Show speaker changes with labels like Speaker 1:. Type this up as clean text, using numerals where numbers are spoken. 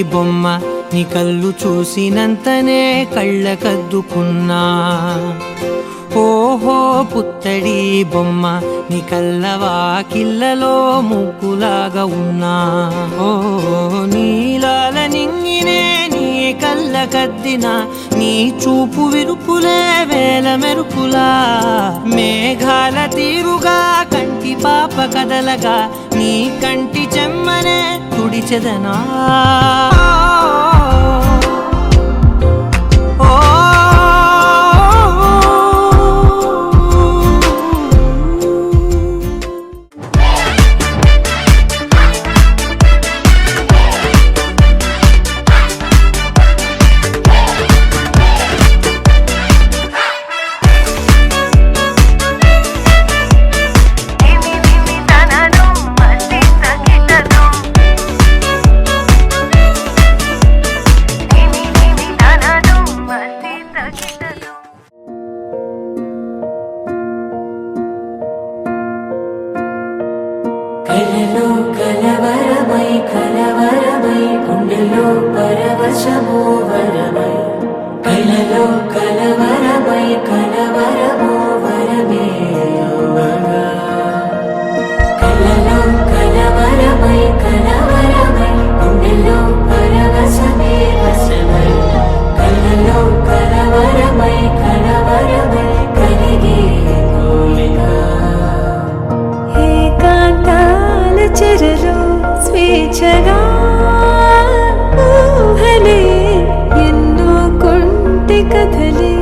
Speaker 1: బొమ్మ నీ కళ్ళు చూసినంతనే కళ్ళకద్దుకున్నా. ఓహో పుత్తడి బొమ్మ నీ కళ్ళవాకిళ్ళలో ముగ్గులాగా ఉన్నా. ఓ నీలాల నింగినే నీ కళ్ళకద్దిన నీ చూపు విరుపులే వేల మెరుపులా. మేఘాల తీరుగా కంటి పాప కదలగా నీ కంటి చెమ్మనే తుడిచెదనా.
Speaker 2: కలలో కలవరమై కలవరమై గుండెలో పరవశమో వరమై. కలలో కలవరమై కలవరమో వరమే యువగా. కలలో కలవరమై కలవరమై గుండెలో పరవశమే వశమై. కలలో కలవరమై కలవరమై కలిగే కోరిక. చెరలో స్వేచ్ఛగా ఊహలే ఎన్నో కొంటి కథలే.